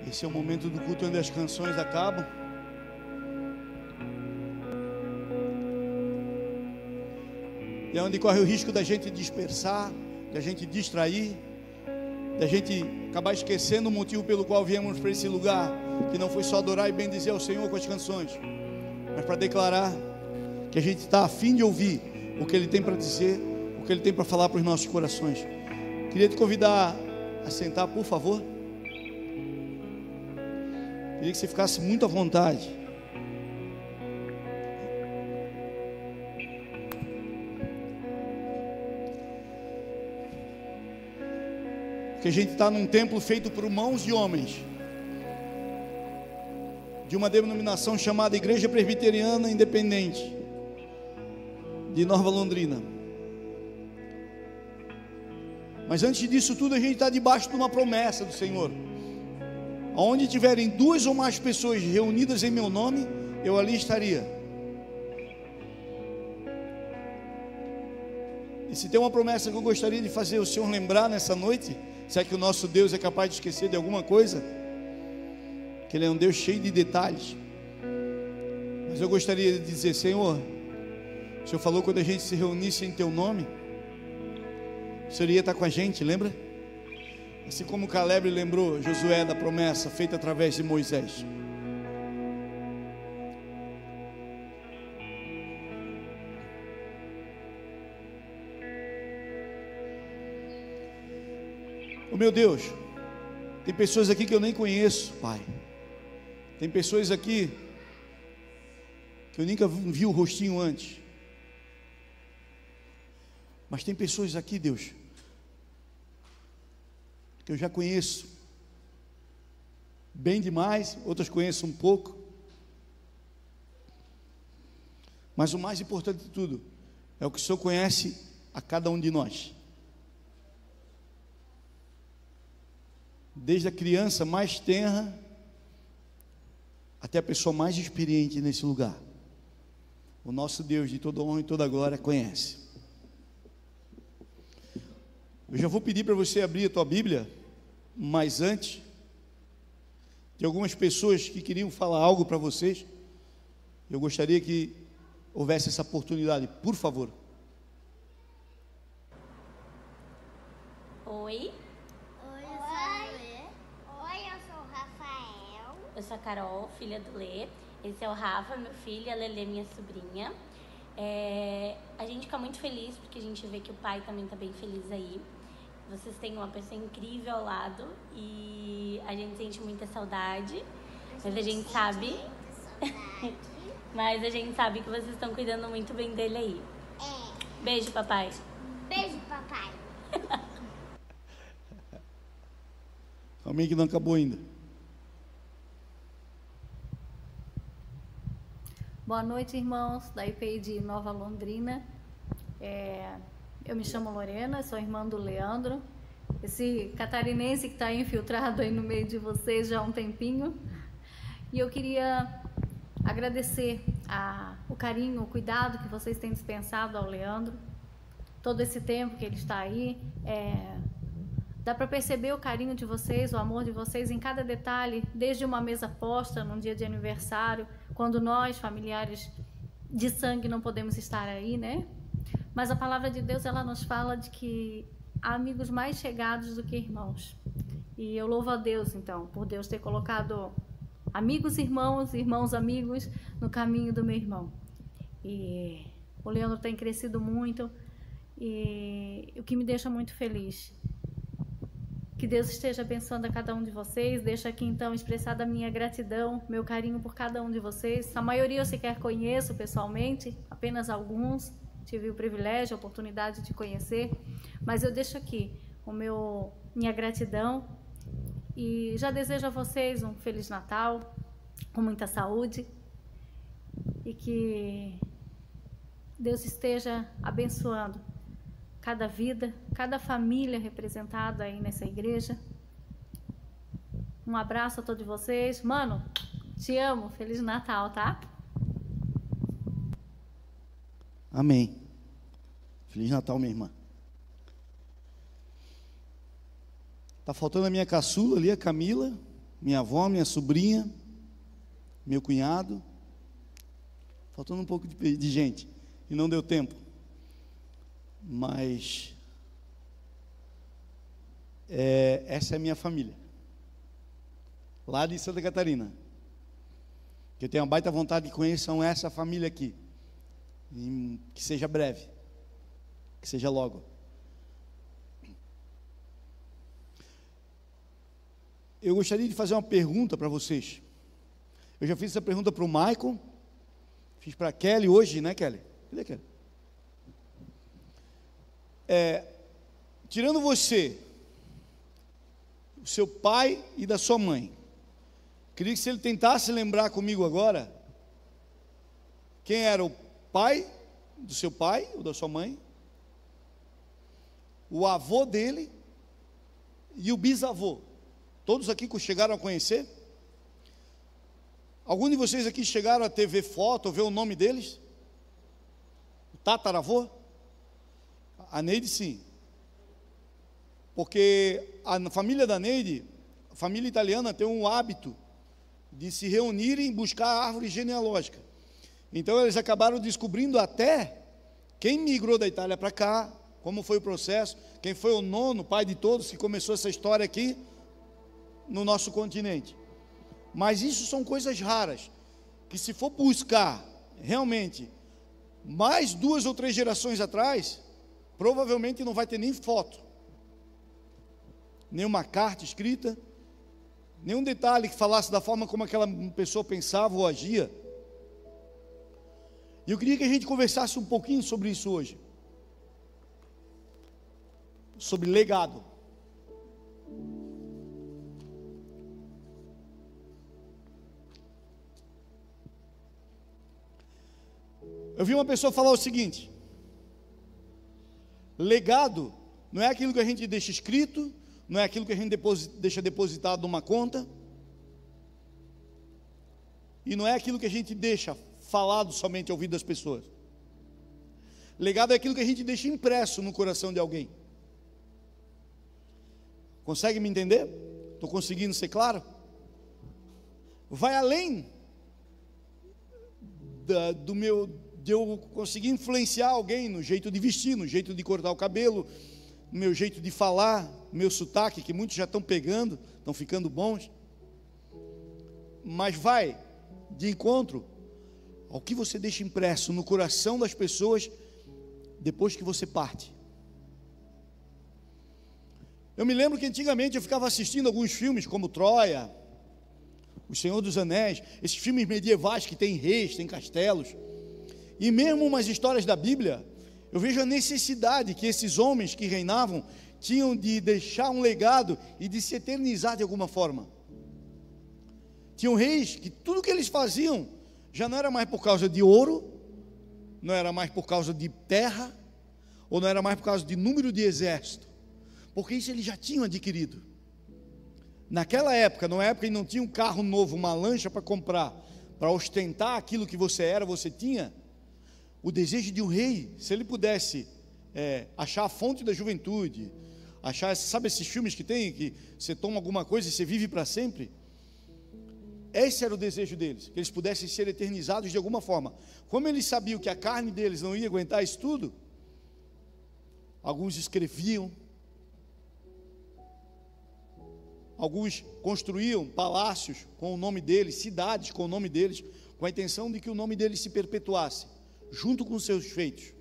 Esse é o momento do culto onde as canções acabam. E é onde corre o risco da gente dispersar, da gente distrair, da gente acabar esquecendo o motivo pelo qual viemos para esse lugar, que não foi só adorar e bendizer ao Senhor com as canções, mas para declarar que a gente está a fim de ouvir o que Ele tem para dizer, o que Ele tem para falar para os nossos corações. Queria te convidar a sentar, por favor. Queria que você ficasse muito à vontade. Porque a gente está num templo feito por mãos de homens, de uma denominação chamada Igreja Presbiteriana Independente de Nova Londrina. Mas antes disso tudo, a gente está debaixo de uma promessa do Senhor. Onde tiverem 2 ou mais pessoas reunidas em meu nome, eu ali estaria. E se tem uma promessa que eu gostaria de fazer o Senhor lembrar nessa noite, se é que o nosso Deus é capaz de esquecer de alguma coisa, que Ele é um Deus cheio de detalhes. Mas eu gostaria de dizer: Senhor, o Senhor falou quando a gente se reunisse em Teu nome, o Senhor ia estar com a gente, lembra? Assim como Caleb lembrou Josué da promessa feita através de Moisés. Oh meu Deus, tem pessoas aqui que eu nem conheço, Pai. Tem pessoas aqui que eu nunca vi o rostinho antes. Mas tem pessoas aqui, Deus, que eu já conheço bem demais, outras conheço um pouco. Mas o mais importante de tudo é o que o Senhor conhece a cada um de nós. Desde a criança mais tenra até a pessoa mais experiente nesse lugar. O nosso Deus de toda honra e toda glória conhece. Eu já vou pedir para você abrir a tua Bíblia, mas antes, tem algumas pessoas que queriam falar algo para vocês. Eu gostaria que houvesse essa oportunidade, por favor. Oi. Eu sou a Carol, filha do Lê. Esse é o Rafa, meu filho, a Lelê, minha sobrinha. A gente fica muito feliz porque a gente vê que o pai também está bem feliz aí. Vocês têm uma pessoa incrível ao lado e a gente sente muita saudade. Mas a gente sabe... Mas a gente sabe que vocês estão cuidando muito bem dele aí. Beijo, papai. Beijo, papai. Calma aí que não acabou ainda. Boa noite, irmãos da IPI de Nova Londrina. Eu me chamo Lorena, sou irmã do Leandro, esse catarinense que está infiltrado aí no meio de vocês já há um tempinho. E eu queria agradecer o carinho, o cuidado que vocês têm dispensado ao Leandro. Todo esse tempo que ele está aí, dá para perceber o carinho de vocês, o amor de vocês em cada detalhe, desde uma mesa posta num dia de aniversário, quando nós, familiares de sangue, não podemos estar aí, né? Mas a palavra de Deus, ela nos fala de que há amigos mais chegados do que irmãos. E eu louvo a Deus, então, por Deus ter colocado amigos, irmãos, irmãos, amigos no caminho do meu irmão. E o Leandro tem crescido muito, e o que me deixa muito feliz. Que Deus esteja abençoando a cada um de vocês. Deixo aqui então expressada a minha gratidão, meu carinho por cada um de vocês. A maioria eu sequer conheço pessoalmente, apenas alguns. Tive o privilégio, a oportunidade de conhecer. Mas eu deixo aqui minha gratidão. E já desejo a vocês um Feliz Natal, com muita saúde. E que Deus esteja abençoando cada vida, cada família representada aí nessa igreja. Um abraço a todos vocês. Mano, te amo. Feliz Natal, tá? Amém. Feliz Natal, minha irmã. Tá faltando a minha caçula ali, a Camila. minha avó, minha sobrinha, meu cunhado. Faltando um pouco de gente, e não deu tempo. Mas essa é a minha família, lá de Santa Catarina, que eu tenho uma baita vontade de conhecer essa família aqui, que seja breve, que seja logo. Eu gostaria de fazer uma pergunta para vocês. Eu já fiz essa pergunta para o Michael, fiz para a Kelly hoje, né, Kelly? Cadê a Kelly? Tirando você, o seu pai e da sua mãe, queria que se ele tentasse lembrar comigo agora, quem era o pai do seu pai ou da sua mãe, o avô dele e o bisavô. Todos aqui chegaram a conhecer? Algum de vocês aqui chegaram a ver foto, ou ver o nome deles? O tataravô? A Neide sim. Porque a família da Neide, a família italiana, tem um hábito de se reunirem e buscar a árvore genealógica. Então eles acabaram descobrindo até quem migrou da Itália para cá, como foi o processo, quem foi o nono pai de todos que começou essa história aqui no nosso continente. Mas isso são coisas raras, que se for buscar realmente mais 2 ou 3 gerações atrás, provavelmente não vai ter nem foto, nenhuma carta escrita, nenhum detalhe que falasse da forma como aquela pessoa pensava ou agia. E eu queria que a gente conversasse um pouquinho sobre isso hoje, sobre legado. Eu vi uma pessoa falar o seguinte: legado não é aquilo que a gente deixa escrito, não é aquilo que a gente deixa depositado numa conta, e não é aquilo que a gente deixa falado somente ao ouvido das pessoas. Legado é aquilo que a gente deixa impresso no coração de alguém. Consegue me entender? Estou conseguindo ser claro? Vai além de eu conseguir influenciar alguém no jeito de vestir, no jeito de cortar o cabelo, no meu jeito de falar, no meu sotaque, que muitos já estão pegando, estão ficando bons. Mas vai de encontro ao que você deixa impresso no coração das pessoas depois que você parte. Eu me lembro que antigamente eu ficava assistindo alguns filmes como Troia, O Senhor dos Anéis, esses filmes medievais que tem reis, tem castelos, e mesmo umas histórias da Bíblia, eu vejo a necessidade que esses homens que reinavam tinham de deixar um legado e de se eternizar de alguma forma. Tinham reis que tudo que eles faziam já não era mais por causa de ouro, não era mais por causa de terra, ou não era mais por causa de número de exército, porque isso eles já tinham adquirido. Naquela época, numa época em que não tinha um carro novo, uma lancha para comprar, para ostentar aquilo que você era, você tinha. O desejo de um rei, se ele pudesse achar a fonte da juventude, achar, sabe esses filmes que tem, que você toma alguma coisa e você vive para sempre? Esse era o desejo deles, que eles pudessem ser eternizados de alguma forma. Como eles sabiam que a carne deles não ia aguentar isso tudo, alguns escreviam, alguns construíam palácios com o nome deles, cidades com o nome deles, com a intenção de que o nome deles se perpetuasse, junto com os seus feitos.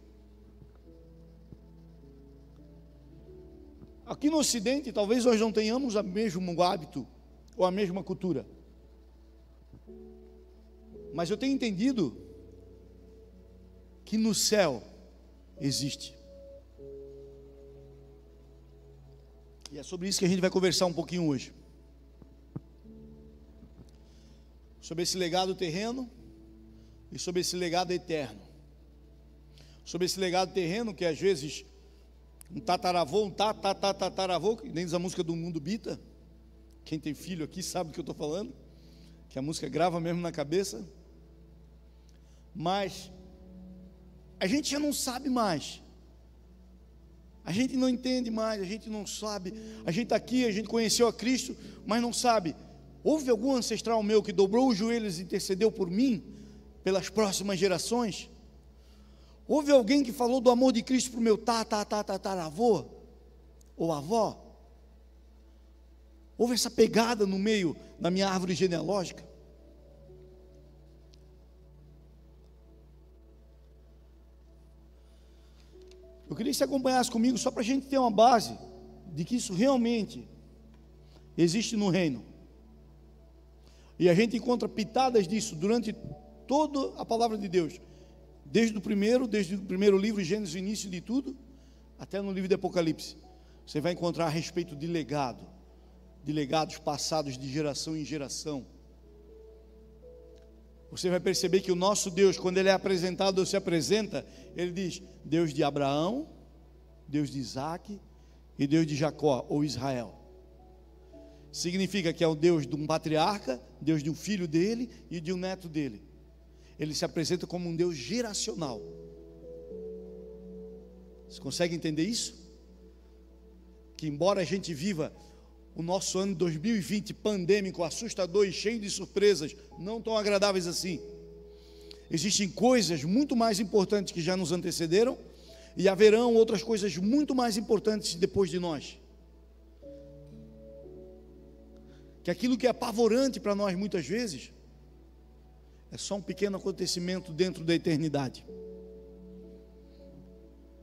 Aqui no Ocidente, talvez nós não tenhamos o mesmo hábito, ou a mesma cultura, mas eu tenho entendido que no céu existe. E é sobre isso que a gente vai conversar um pouquinho hoje. Sobre esse legado terreno e sobre esse legado eterno. Sobre esse legado terreno que às vezes um tataravô, tataravô, que nem diz a música do Mundo Bita. Quem tem filho aqui sabe do que eu estou falando, que a música grava mesmo na cabeça. Mas a gente já não sabe mais. A gente não entende mais, a gente não sabe. A gente está aqui, a gente conheceu a Cristo, mas não sabe Houve algum ancestral meu que dobrou os joelhos e intercedeu por mim, pelas próximas gerações? Houve alguém que falou do amor de Cristo para o meu tataravô ou avó? Houve essa pegada no meio da minha árvore genealógica? Eu queria que você acompanhasse comigo, só para a gente ter uma base de que isso realmente existe no reino. E a gente encontra pitadas disso durante toda a palavra de Deus, desde o primeiro livro, Gênesis, o início de tudo, até no livro de Apocalipse. Você vai encontrar a respeito de legado, de legados passados de geração em geração. Você vai perceber que o nosso Deus, quando Ele é apresentado ou se apresenta, Ele diz: Deus de Abraão, Deus de Isaac e Deus de Jacó ou Israel. Significa que é o Deus de um patriarca, Deus de um filho dele e de um neto dele. Ele se apresenta como um Deus geracional. Você consegue entender isso? Que embora a gente viva o nosso ano 2020 pandêmico, assustador e cheio de surpresas, não tão agradáveis assim, existem coisas muito mais importantes que já nos antecederam, e haverão outras coisas muito mais importantes depois de nós. Que aquilo que é apavorante para nós muitas vezes é só um pequeno acontecimento dentro da eternidade.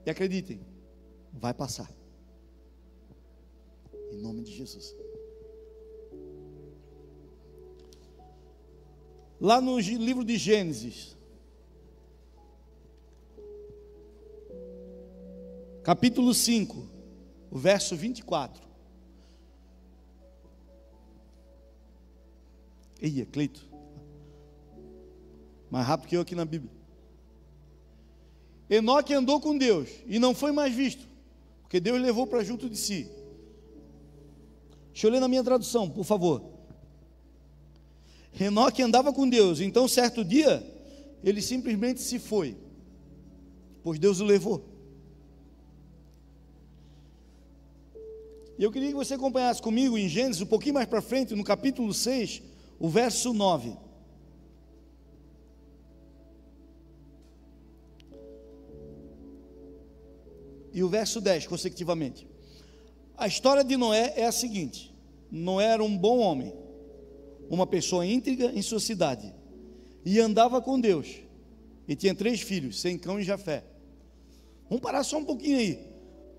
E acreditem, vai passar. Em nome de Jesus. Lá no livro de Gênesis, capítulo 5, o verso 24. Eia, Cleito, mais rápido que eu aqui na Bíblia. Enoque andou com Deus e não foi mais visto, porque Deus levou para junto de si. Deixa eu ler na minha tradução, por favor. Enoque andava com Deus, então certo dia ele simplesmente se foi, pois Deus o levou. E eu queria que você acompanhasse comigo em Gênesis, um pouquinho mais para frente, no capítulo 6, o verso 9. E o verso 10, consecutivamente. A história de Noé é a seguinte: Noé era um bom homem, uma pessoa íntegra em sua cidade, e andava com Deus, e tinha 3 filhos, Sem, Cão e Jafé. Vamos parar só um pouquinho aí,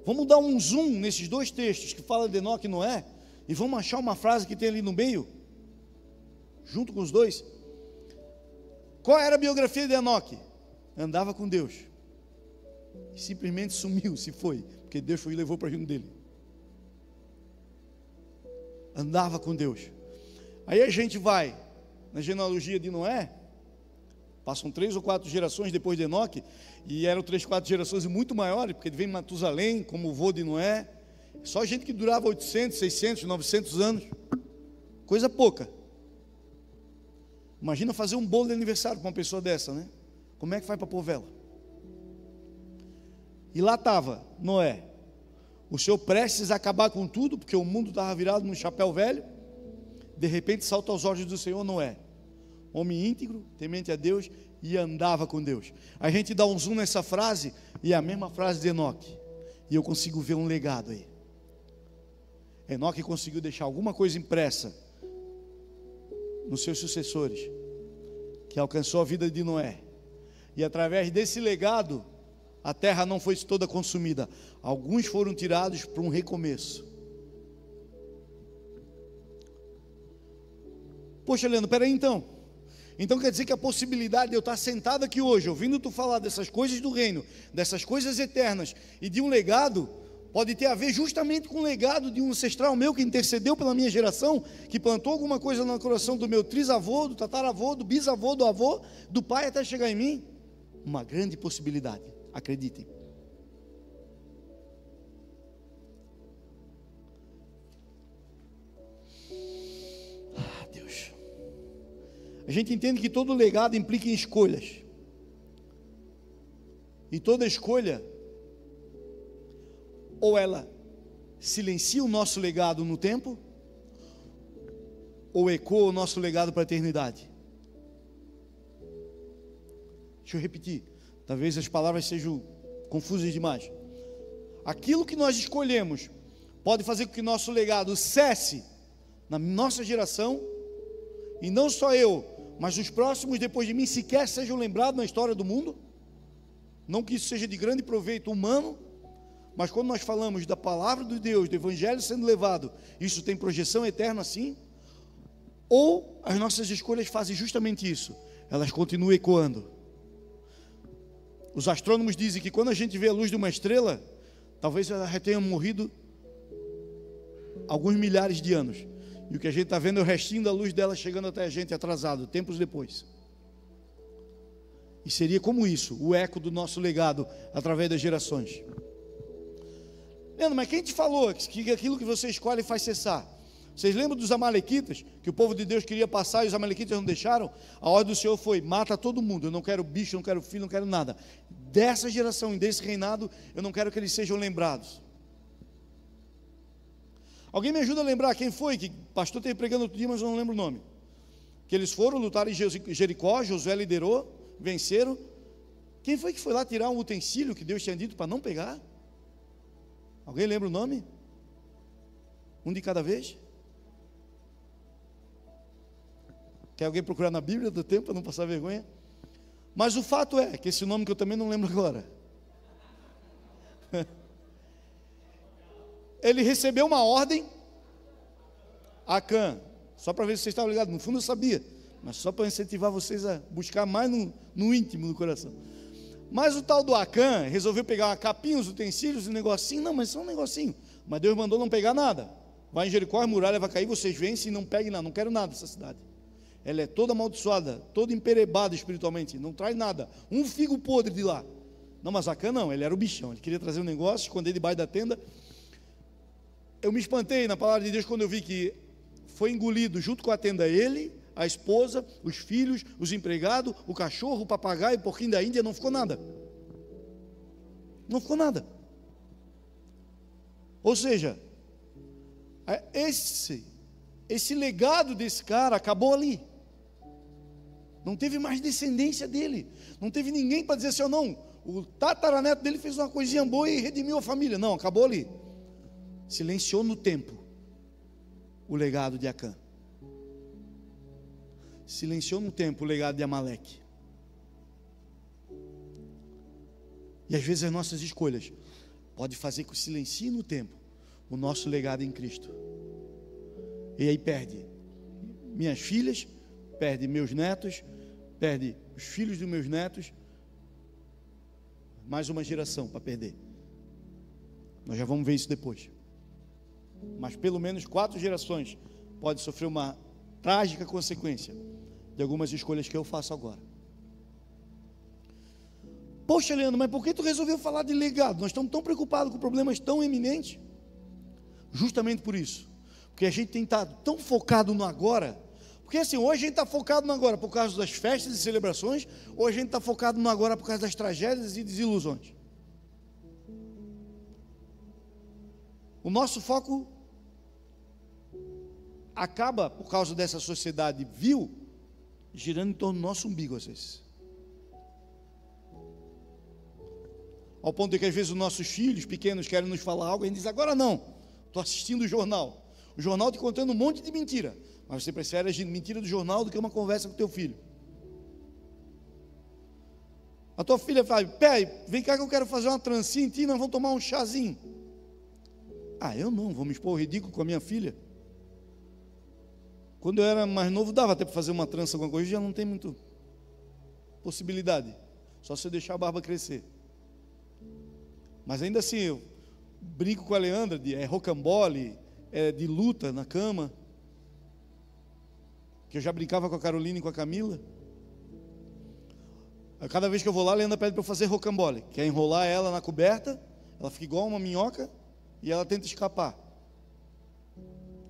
vamos dar um zoom nesses 2 textos que falam de Enoque e Noé, e vamos achar uma frase que tem ali no meio, junto com os 2. Qual era a biografia de Enoque? Andava com Deus, e simplesmente sumiu, se foi, porque Deus foi e levou para junto dele. Andava com Deus. Aí a gente vai na genealogia de Noé, passam 3 ou 4 gerações depois de Enoque, e eram 3, 4 gerações muito maiores, porque vem Matusalém como o vô de Noé, só gente que durava 800, 600, 900 anos, coisa pouca. Imagina fazer um bolo de aniversário para uma pessoa dessa, né? Como é que faz para pôr vela? E lá estava Noé, o Senhor prestes a acabar com tudo, porque o mundo estava virado num chapéu velho. De repente salta aos olhos do Senhor Noé, homem íntegro, temente a Deus, e andava com Deus. A gente dá um zoom nessa frase, e é a mesma frase de Enoque, e eu consigo ver um legado aí. Enoque conseguiu deixar alguma coisa impressa nos seus sucessores, que alcançou a vida de Noé, e através desse legado, a terra não foi toda consumida, alguns foram tirados para um recomeço. Poxa, Leandro, peraí então quer dizer que a possibilidade de eu estar sentado aqui hoje, ouvindo tu falar dessas coisas do reino, dessas coisas eternas e de um legado, pode ter a ver justamente com o legado de um ancestral meu que intercedeu pela minha geração, que plantou alguma coisa no coração do meu trisavô, do tataravô, do bisavô, do avô, do pai até chegar em mim? Uma grande possibilidade, acreditem. Deus. A gente entende que todo legado implica em escolhas, e toda escolha, ou ela silencia o nosso legado no tempo, ou ecoa o nosso legado para a eternidade? Deixa eu repetir, talvez as palavras sejam confusas demais. Aquilo que nós escolhemos pode fazer com que nosso legado cesse na nossa geração, e não só eu, mas os próximos depois de mim sequer sejam lembrados na história do mundo. Não que isso seja de grande proveito humano, mas quando nós falamos da palavra de Deus, do evangelho sendo levado, isso tem projeção eterna sim? Ou as nossas escolhas fazem justamente isso, elas continuam ecoando. Os astrônomos dizem que quando a gente vê a luz de uma estrela, talvez ela já tenha morrido alguns milhares de anos, e o que a gente está vendo é o restinho da luz dela chegando até a gente atrasado, tempos depois. E seria como isso, o eco do nosso legado através das gerações. Leandro, mas quem te falou que aquilo que você escolhe faz cessar? Vocês lembram dos amalequitas, que o povo de Deus queria passar e os amalequitas não deixaram? A ordem do Senhor foi: mata todo mundo, eu não quero bicho, não quero filho, não quero nada. Dessa geração e desse reinado, eu não quero que eles sejam lembrados. Alguém me ajuda a lembrar quem foi, que o pastor esteve pregando outro dia, mas eu não lembro o nome. Que eles foram lutar em Jericó, Josué liderou, venceram. Quem foi que foi lá tirar um utensílio que Deus tinha dito para não pegar? Alguém lembra o nome? Um de cada vez? Quer alguém procurar na Bíblia do tempo para não passar vergonha? Mas o fato é que esse nome que eu também não lembro agora. Ele recebeu uma ordem, Acã, só para ver se vocês estavam ligados, no fundo eu sabia, mas só para incentivar vocês a buscar mais no íntimo do coração. Mas o tal do Acã resolveu pegar uma capinha, os utensílios, um negocinho, não, mas só um negocinho, mas Deus mandou não pegar nada. Vai em Jericó, a muralha vai cair, vocês vencem e não peguem nada, não quero nada dessa cidade. Ela é toda amaldiçoada, toda emperebada espiritualmente, não traz nada, um figo podre de lá. Não, mas Acã não, ele era o bichão, ele queria trazer um negócio, esconder debaixo da tenda. Eu me espantei na palavra de Deus quando eu vi que foi engolido junto com a tenda ele, a esposa, os filhos, os empregados, o cachorro, o papagaio, o porquinho da Índia, não ficou nada. Não ficou nada. Ou seja, esse legado desse cara acabou ali. Não teve mais descendência dele. Não teve ninguém para dizer assim, oh, não, o tataraneto dele fez uma coisinha boa e redimiu a família. Não, acabou ali. Silenciou no tempo o legado de Acã. Silenciou no tempo o legado de Amaleque. E às vezes as nossas escolhas podem fazer que silencie no tempo o nosso legado em Cristo. E aí perde minhas filhas, perde meus netos, perde os filhos dos meus netos, mais uma geração para perder. Nós já vamos ver isso depois. Mas pelo menos 4 gerações pode sofrer uma trágica consequência de algumas escolhas que eu faço agora. Poxa, Leandro, mas por que tu resolveu falar de legado? Nós estamos tão preocupados com problemas tão eminentes. Justamente por isso, porque a gente tem estado tão focado no agora. Porque assim, hoje a gente está focado no agora por causa das festas e celebrações, ou a gente está focado no agora por causa das tragédias e desilusões. O nosso foco acaba, por causa dessa sociedade vil, girando em torno do nosso umbigo às vezes. Ao ponto de que às vezes os nossos filhos pequenos querem nos falar algo e a gente diz, agora não, estou assistindo o jornal te contando um monte de mentira, mas você prefere a mentira do jornal do que uma conversa com o teu filho. A tua filha fala, pai, vem cá que eu quero fazer uma trancinha em ti, nós vamos tomar um chazinho. Ah, eu não, vou me expor ridículo com a minha filha. Quando eu era mais novo, dava até para fazer uma trança, alguma coisa, já não tem muito possibilidade, só se eu deixar a barba crescer. Mas ainda assim, eu brinco com a Leandra, é rocambole, é de luta na cama, que eu já brincava com a Carolina e com a Camila. Cada vez que eu vou lá, a Leandra pede para eu fazer rocambole, que é enrolar ela na coberta, ela fica igual uma minhoca, e ela tenta escapar.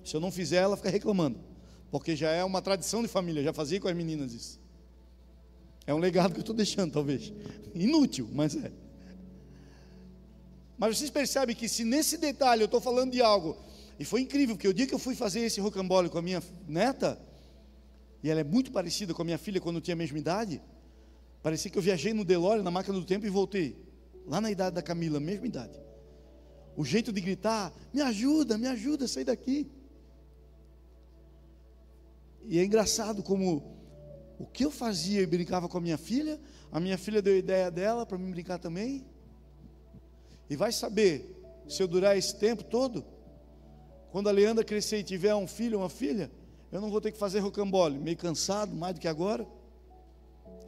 Se eu não fizer, ela fica reclamando, porque já é uma tradição de família, já fazia com as meninas isso. É um legado que eu estou deixando, talvez. Inútil, mas é. Mas vocês percebem que se nesse detalhe eu estou falando de algo E foi incrível, porque o dia que eu fui fazer esse rocambole com a minha neta, e ela é muito parecida com a minha filha quando eu tinha a mesma idade, parecia que eu viajei no DeLorean, na máquina do tempo, e voltei. Lá na idade da Camila, mesma idade. O jeito de gritar, me ajuda, sai daqui. E é engraçado como o que eu fazia e brincava com a minha filha deu ideia dela para mim brincar também. E vai saber, se eu durar esse tempo todo, quando a Leandra crescer e tiver um filho ou uma filha, eu não vou ter que fazer rocambole, meio cansado, mais do que agora,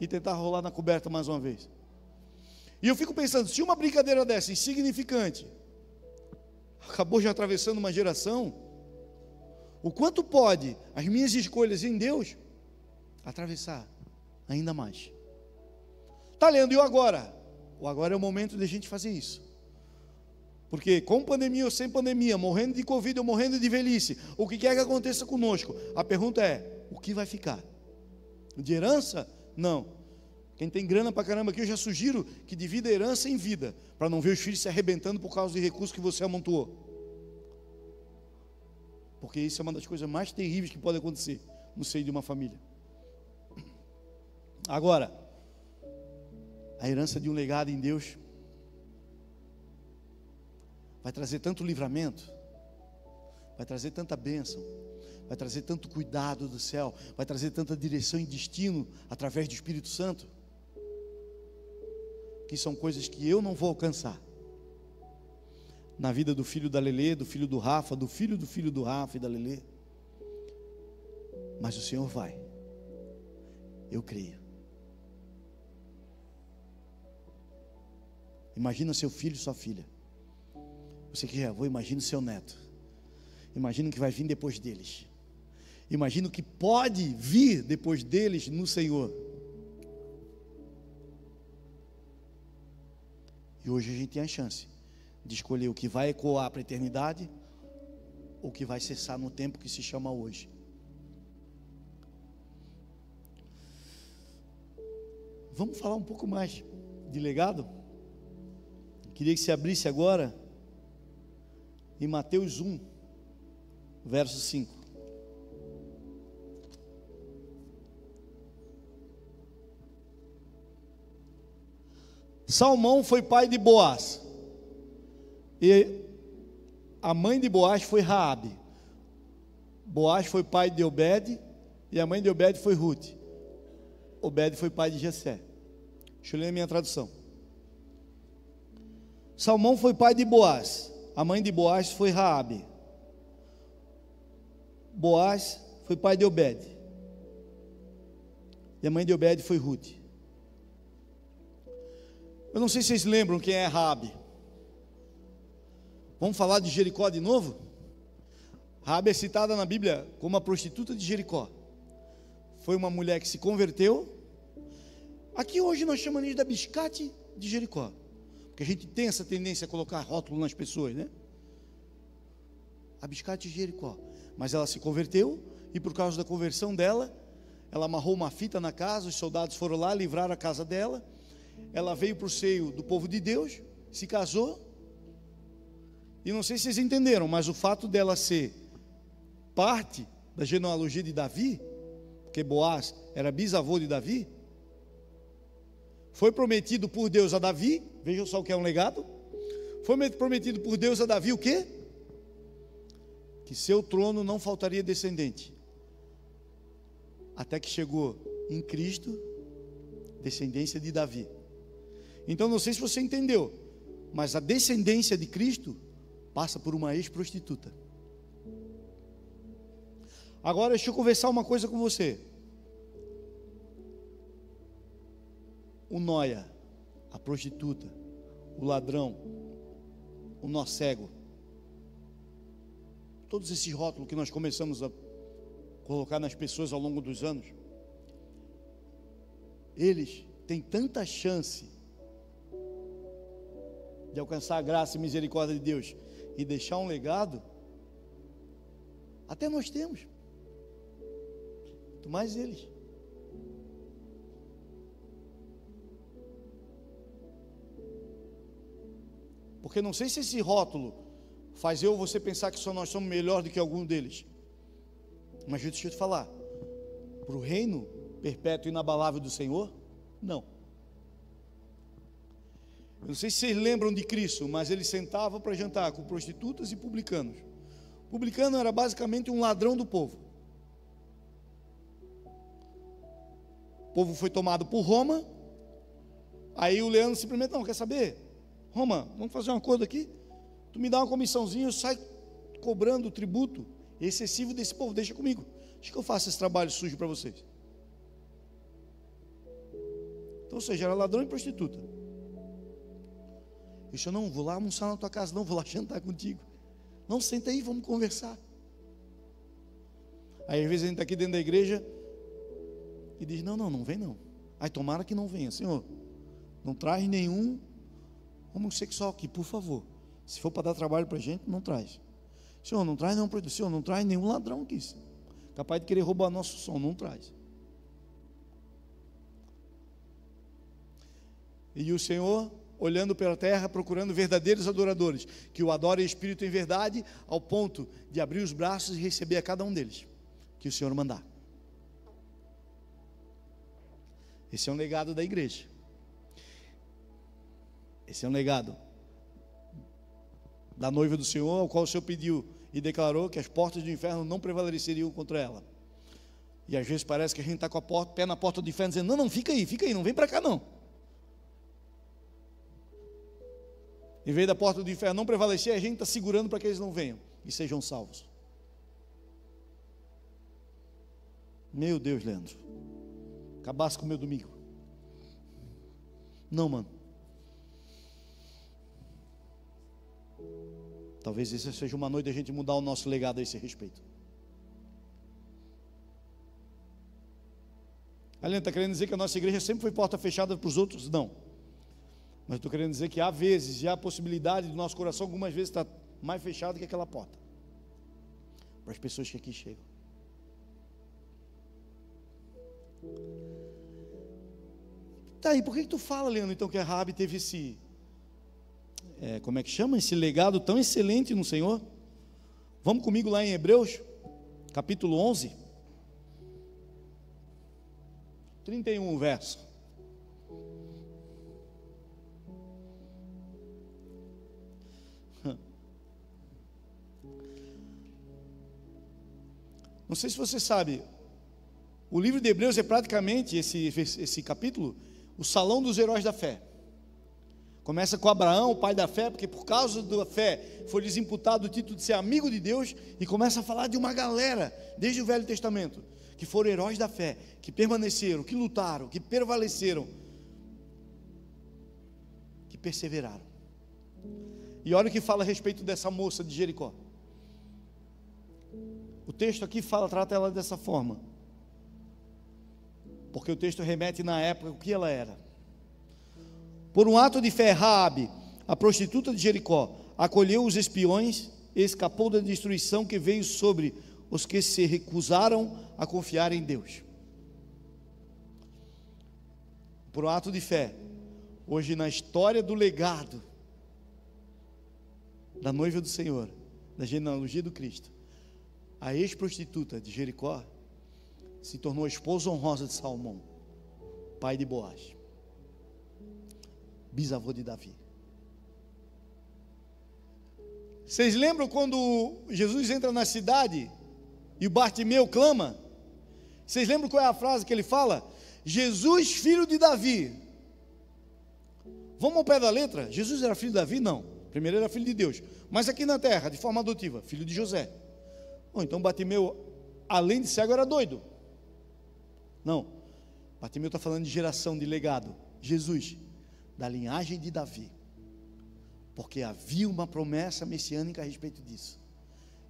e tentar rolar na coberta mais uma vez. E eu fico pensando, se uma brincadeira dessa, insignificante, acabou já atravessando uma geração, o quanto pode as minhas escolhas em Deus atravessar ainda mais. Está lendo, e o agora? O agora é o momento de a gente fazer isso. Porque com pandemia ou sem pandemia, morrendo de Covid ou morrendo de velhice, o que quer que aconteça conosco, a pergunta é, o que vai ficar? De herança? Não. Quem tem grana pra caramba aqui, eu já sugiro que divida a herança em vida, para não ver os filhos se arrebentando por causa de recursos que você amontoou. Porque isso é uma das coisas mais terríveis que pode acontecer no seio de uma família. Agora, a herança de um legado em Deus vai trazer tanto livramento, vai trazer tanta bênção, vai trazer tanto cuidado do céu, vai trazer tanta direção e destino através do Espírito Santo, que são coisas que eu não vou alcançar na vida do filho da Lelê, do filho do Rafa, do filho do Rafa e da Lelê, mas o Senhor vai, eu creio. Imagina seu filho e sua filha. Você que já avô, imagina o seu neto. Imagina o que vai vir depois deles. Imagina o que pode vir depois deles no Senhor. E hoje a gente tem a chance de escolher o que vai ecoar para a eternidade ou o que vai cessar no tempo que se chama hoje. Vamos falar um pouco mais de legado? Queria que se abrisse agora em Mateus 1, verso 5. Salmão foi pai de Boaz, e a mãe de Boaz foi Raabe. Boaz foi pai de Obed, e a mãe de Obed foi Ruth. Obed foi pai de Jessé. Deixa eu ler a minha tradução. Salmão foi pai de Boaz, a mãe de Boaz foi Raabe. Boaz foi pai de Obed, e a mãe de Obed foi Ruth. Eu não sei se vocês lembram quem é Raabe. Vamos falar de Jericó de novo? Raabe é citada na Bíblia como a prostituta de Jericó. Foi uma mulher que se converteu. Aqui hoje nós chamamos de biscate de Jericó, porque a gente tem essa tendência a colocar rótulo nas pessoas, né? A biscate de Jericó. Mas ela se converteu, e por causa da conversão dela, ela amarrou uma fita na casa, os soldados foram lá, livraram a casa dela. Ela veio para o seio do povo de Deus, se casou, e não sei se vocês entenderam, mas o fato dela ser parte da genealogia de Davi, porque Boaz era bisavô de Davi, foi prometido por Deus a Davi, vejam só o que é um legado, foi prometido por Deus a Davi o quê? Que seu trono não faltaria descendente, até que chegou em Cristo, descendência de Davi. Então não sei se você entendeu, mas a descendência de Cristo passa por uma ex-prostituta. Agora deixa eu conversar uma coisa com você. O nóia, a prostituta, o ladrão, o nó cego, todos esses rótulos que nós começamos a colocar nas pessoas ao longo dos anos, eles têm tanta chance de alcançar a graça e misericórdia de Deus e deixar um legado. Até nós temos, muito mais eles. Porque não sei se esse rótulo faz eu ou você pensar que só nós somos melhor do que algum deles. Mas deixa eu te falar, para o reino perpétuo e inabalável do Senhor, não. Eu não sei se vocês lembram de Cristo, mas ele sentava para jantar com prostitutas e publicanos. Publicano era basicamente um ladrão do povo. O povo foi tomado por Roma. Aí o Leandro simplesmente, não, quer saber? Roma, vamos fazer um acordo aqui? Tu me dá uma comissãozinha, eu saio cobrando o tributo excessivo desse povo, deixa comigo. Acho que eu faço esse trabalho sujo para vocês. Então, ou seja, era ladrão e prostituta. Eu disse, não, vou lá almoçar na tua casa, não, vou lá jantar contigo. Não, senta aí, vamos conversar. Aí às vezes a gente está aqui dentro da igreja e diz, não vem não. Aí tomara que não venha, Senhor, não traz nenhum homossexual aqui, por favor. Se for para dar trabalho para a gente, não traz. Senhor, não traz nenhum prostituto, Senhor, não traz nenhum ladrão aqui. Capaz de querer roubar nosso som, não traz. E o Senhor, olhando pela terra, procurando verdadeiros adoradores, que o adorem em espírito e em verdade, ao ponto de abrir os braços e receber a cada um deles, que o Senhor mandar. Esse é um legado da igreja. Esse é um legado da noiva do Senhor, ao qual o Senhor pediu e declarou que as portas do inferno não prevaleceriam contra ela. E às vezes parece que a gente está com o pé na porta do inferno, dizendo, não, fica aí, não vem para cá não. Em vez da porta do inferno não prevalecer, a gente está segurando para que eles não venham e sejam salvos. Meu Deus, Leandro, acabasse com o meu domingo. Não, mano. Talvez essa seja uma noite da gente mudar o nosso legado a esse respeito. A Leandro está querendo dizer que a nossa igreja sempre foi porta fechada para os outros? Não. Mas estou querendo dizer que há vezes, e há a possibilidade do nosso coração algumas vezes estar mais fechado que aquela porta, para as pessoas que aqui chegam. Tá aí, por que tu fala, Leandro, então que a Raabe teve esse, como é que chama? Esse legado tão excelente no Senhor? Vamos comigo lá em Hebreus, capítulo 11, 31 verso. Não sei se você sabe, o livro de Hebreus é praticamente, esse capítulo, o salão dos heróis da fé. Começa com Abraão, o pai da fé, porque por causa da fé foi lhes imputado o título de ser amigo de Deus, e começa a falar de uma galera, desde o Velho Testamento, que foram heróis da fé, que permaneceram, que lutaram, que prevaleceram, que perseveraram. E olha o que fala a respeito dessa moça de Jericó. O texto aqui trata ela dessa forma, porque o texto remete na época o que ela era. Por um ato de fé, Raabe, a prostituta de Jericó, acolheu os espiões e escapou da destruição que veio sobre os que se recusaram a confiar em Deus. Por um ato de fé, hoje na história do legado da noiva do Senhor, da genealogia do Cristo, a ex-prostituta de Jericó se tornou a esposa honrosa de Salmão, pai de Boaz, bisavô de Davi. Vocês lembram quando Jesus entra na cidade e o Bartimeu clama? Vocês lembram qual é a frase que ele fala? Jesus, filho de Davi. Vamos ao pé da letra? Jesus era filho de Davi? Não. Primeiro era filho de Deus. Mas aqui na terra, de forma adotiva, filho de José. Então Bartimeu, além de cego, era doido. Não. Bartimeu está falando de geração, de legado. Jesus, da linhagem de Davi. Porque havia uma promessa messiânica a respeito disso.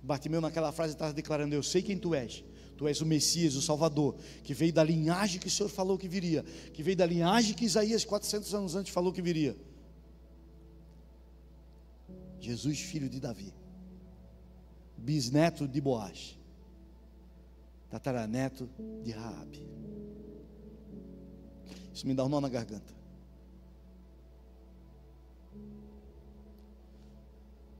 Bartimeu naquela frase estava declarando, eu sei quem tu és o Messias, o Salvador, que veio da linhagem que o Senhor falou que viria, que veio da linhagem que Isaías 400 anos antes falou que viria. Jesus, filho de Davi, bisneto de Boaz, tataraneto de Raabe. Isso me dá um nó na garganta.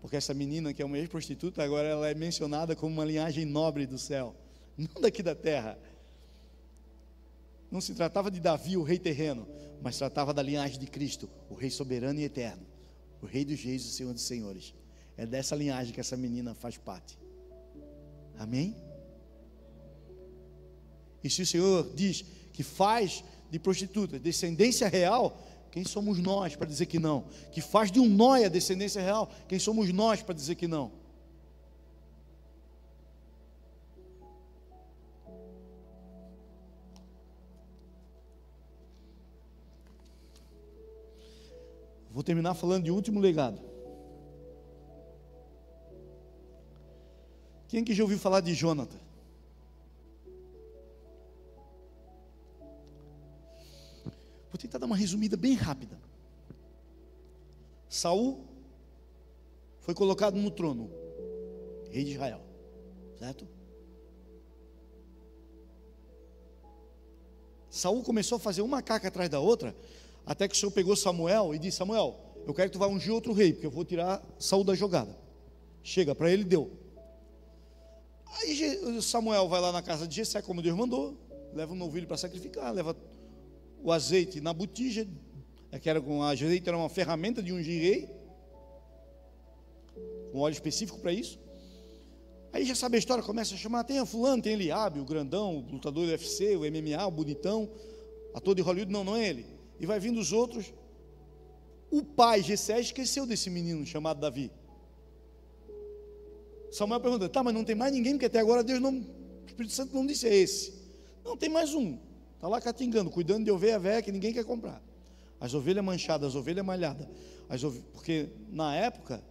Porque essa menina, que é uma ex-prostituta, agora ela é mencionada como uma linhagem nobre do céu, não daqui da terra. Não se tratava de Davi, o rei terreno, mas tratava da linhagem de Cristo, o rei soberano e eterno, o rei dos reis e o Senhor dos senhores. É dessa linhagem que essa menina faz parte. Amém? E se o Senhor diz que faz de prostituta descendência real, quem somos nós para dizer que não? Que faz de um nóia descendência real, quem somos nós para dizer que não? Vou terminar falando de último legado. Quem que já ouviu falar de Jonathan? Vou tentar dar uma resumida bem rápida. Saul foi colocado no trono, rei de Israel, certo? Saul começou a fazer uma caca atrás da outra, até que o Senhor pegou Samuel e disse: Samuel, eu quero que tu vá ungir outro rei, porque eu vou tirar Saul da jogada. Chega, para ele deu. Aí Samuel vai lá na casa de Jessé, como Deus mandou, leva um novilho para sacrificar, leva o azeite na botija, que era com azeite, era uma ferramenta de ungir rei, um óleo específico para isso. Aí já sabe a história, começa a chamar, tem a fulano, tem Eliabe, o grandão, o lutador do UFC, o MMA, o bonitão, ator de Hollywood, não é ele. E vai vindo os outros. O pai Jessé esqueceu desse menino chamado Davi. Samuel pergunta: tá, mas não tem mais ninguém, porque até agora Deus não, o Espírito Santo não disse é esse. Não, tem mais um, está lá catingando, cuidando de ovelha velha que ninguém quer comprar. As ovelhas manchadas, as ovelhas malhadas, porque na época